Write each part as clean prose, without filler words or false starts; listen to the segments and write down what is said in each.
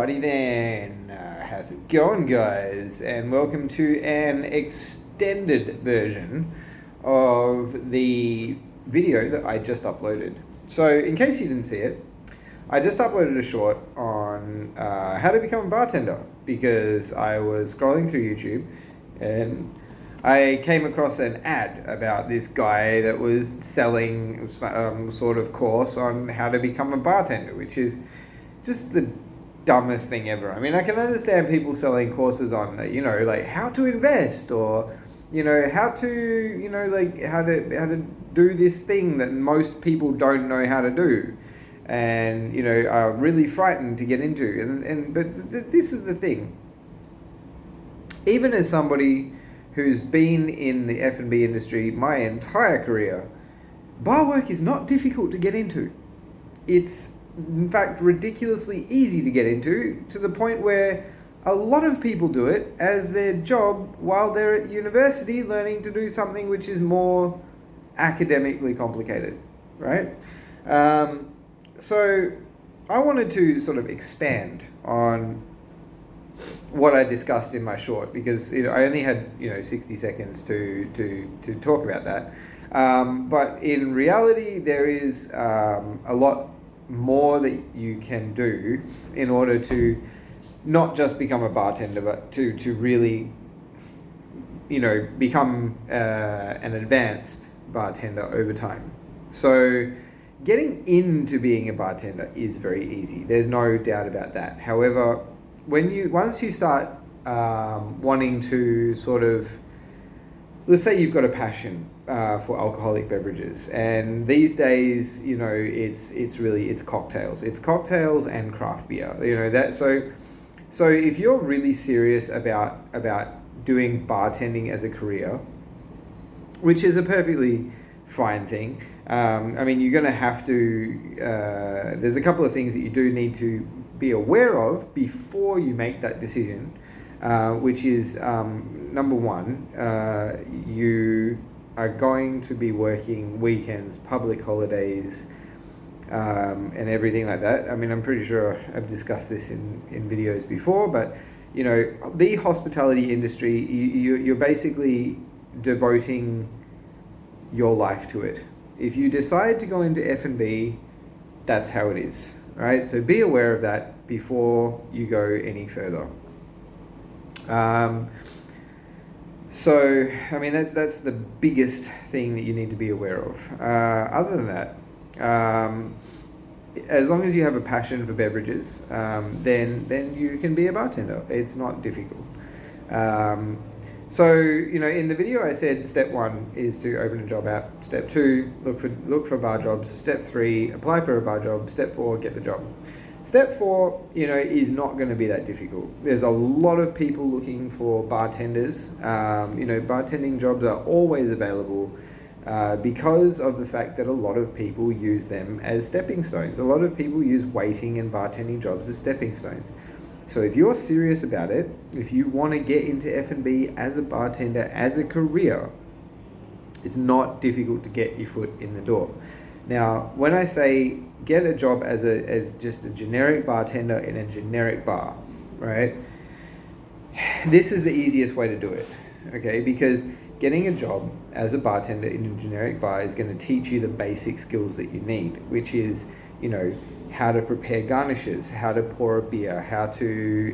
Alrighty then, how's it going, guys? And welcome to an extended version of the video that I just uploaded. So, in case you didn't see it, I just uploaded a short on how to become a bartender because I was scrolling through YouTube and I came across an ad about this guy that was selling some sort of course on how to become a bartender, which is just the dumbest thing ever. I mean, I can understand people selling courses on, like how to invest or, how to, how to do this thing that most people don't know how to do and, are really frightened to get into. But this is the thing. Even as somebody who's been in the F&B industry my entire career, bar work is not difficult to get into. It's in fact ridiculously easy to get into, to the point where a lot of people do it as their job while they're at university learning to do something which is more academically complicated, right? So I wanted to sort of expand on what I discussed in my short because I only had 60 seconds to talk about that, but in reality there is a lot more that you can do in order to not just become a bartender, but to really become an advanced bartender over time. So getting into being a bartender is very easy, there's no doubt about that. However, once you start wanting to sort of, let's say you've got a passion for alcoholic beverages, and these days, it's cocktails and craft beer. So if you're really serious about doing bartending as a career, which is a perfectly fine thing. You're going to have to. There's a couple of things that you do need to be aware of before you make that decision, which is number one, you are going to be working weekends, public holidays, and everything like that. I'm pretty sure I've discussed this in videos before, but the hospitality industry, you're basically devoting your life to it. If you decide to go into F&B, that's how it is, right? So be aware of that before you go any further. That's the biggest thing that you need to be aware of. Other than that, as long as you have a passion for beverages, then you can be a bartender. It's not difficult. In the video I said step 1 is to open a job app. Step 2, look for bar jobs. Step 3, apply for a bar job. Step 4, get the job. Step 4, is not going to be that difficult. There's a lot of people looking for bartenders. Bartending jobs are always available because of the fact that a lot of people use them as stepping stones. A lot of people use waiting and bartending jobs as stepping stones. So if you're serious about it, if you want to get into F&B as a bartender, as a career, it's not difficult to get your foot in the door. Now, when I say get a job as just a generic bartender in a generic bar, right? This is the easiest way to do it, okay? Because getting a job as a bartender in a generic bar is going to teach you the basic skills that you need, which is, how to prepare garnishes, how to pour a beer, how to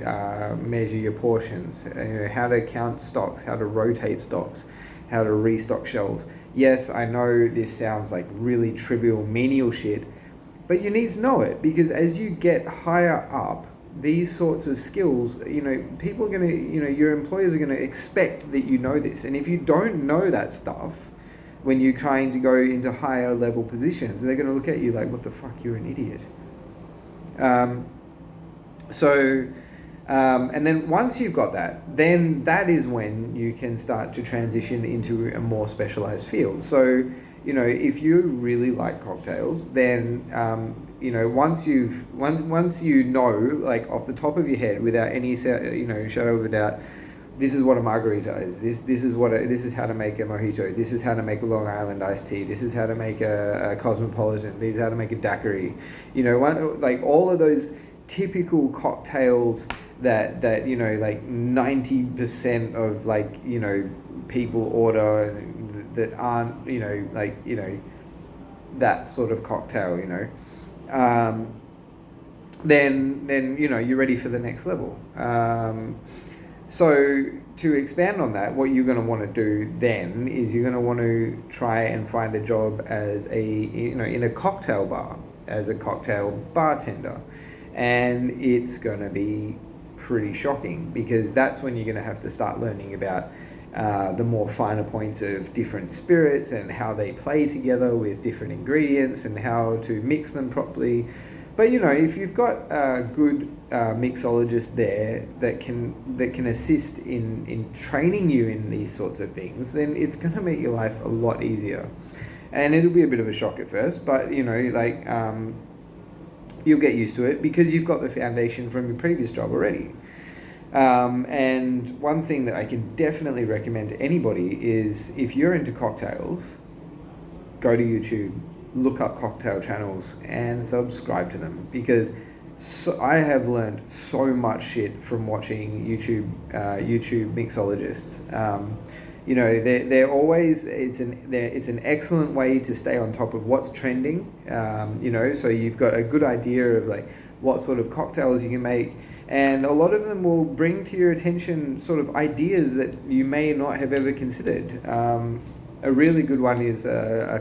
measure your portions, how to count stocks, how to rotate stocks, how to restock shelves. Yes, I know this sounds like really trivial, menial shit, but you need to know it because as you get higher up, these sorts of skills, people are going to, your employers are going to expect that you know this. And if you don't know that stuff, when you're trying to go into higher level positions, they're going to look at you like, what the fuck, you're an idiot. And then once you've got that, then that is when you can start to transition into a more specialized field. So, if you really like cocktails, then, once you know, like off the top of your head, without any, shadow of a doubt, this is what a margarita is. This is how to make a mojito. This is how to make a Long Island iced tea. This is how to make a cosmopolitan. This is how to make a daiquiri. Like all of those typical cocktails that you know, like 90% of, like, you know, people order that aren't, you know, like, you know, that sort of cocktail, you know, then you know, you're ready for the next level. So to expand on that, what you're going to want to do then is you're going to want to try and find a job as a, you know, in a cocktail bar, as a cocktail bartender. And it's going to be pretty shocking, because that's when you're going to have to start learning about the more finer points of different spirits and how they play together with different ingredients and how to mix them properly. But you know, if you've got a good mixologist there that can assist in training you in these sorts of things, then it's going to make your life a lot easier. And it'll be a bit of a shock at first, but you know, like, you'll get used to it because you've got the foundation from your previous job already. And one thing that I can definitely recommend to anybody is, if you're into cocktails, go to YouTube, look up cocktail channels and subscribe to them, because I have learned so much shit from watching YouTube mixologists. You know, they're always, it's an excellent way to stay on top of what's trending. You know, so you've got a good idea of like what sort of cocktails you can make, and a lot of them will bring to your attention sort of ideas that you may not have ever considered. A really good one is a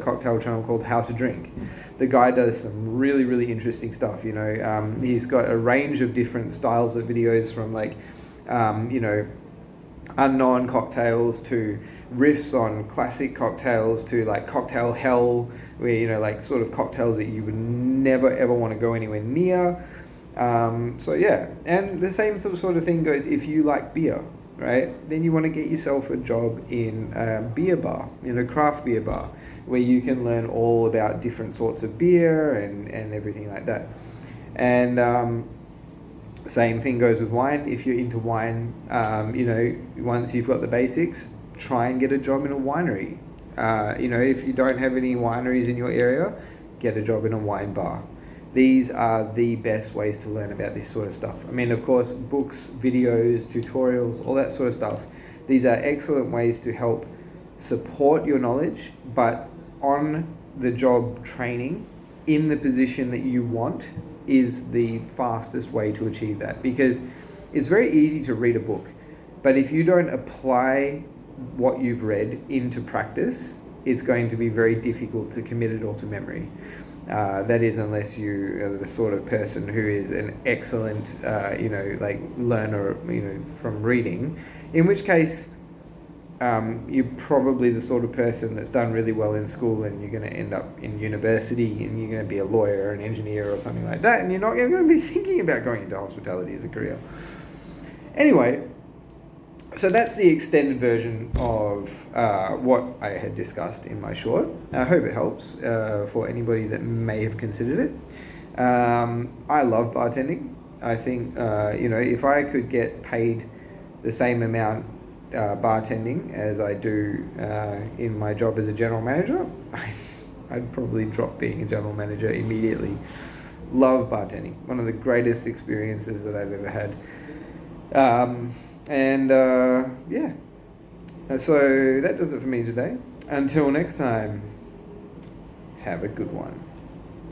cocktail channel called How to Drink. The guy does some really, really interesting stuff. You know, he's got a range of different styles of videos, from like, you know, unknown cocktails to riffs on classic cocktails to like cocktail hell, where, you know, like sort of cocktails that you would never ever want to go anywhere near. So yeah, and the same sort of thing goes if you like beer, right? Then you want to get yourself a job in a beer bar, in a craft beer bar, where you can learn all about different sorts of beer and everything like that. And same thing goes with wine. If you're into wine, you know, once you've got the basics, try and get a job in a winery. You know, if you don't have any wineries in your area, get a job in a wine bar. These are the best ways to learn about this sort of stuff. I mean, of course, books, videos, tutorials, all that sort of stuff. These are excellent ways to help support your knowledge, but on the job training in the position that you want is the fastest way to achieve that, because it's very easy to read a book, but if you don't apply what you've read into practice, it's going to be very difficult to commit it all to memory. That is, unless you are the sort of person who is an excellent, you know, like learner, you know, from reading, in which case you're probably the sort of person that's done really well in school, and you're going to end up in university and you're going to be a lawyer or an engineer or something like that, and you're not going to be thinking about going into hospitality as a career. Anyway, so that's the extended version of what I had discussed in my short. I hope it helps for anybody that may have considered it. I love bartending. I think, you know, if I could get paid the same amount bartending as I do in my job as a general manager, I'd probably drop being a general manager immediately. Love bartending. One of the greatest experiences that I've ever had. Yeah, so that does it for me today. Until next time, have a good one.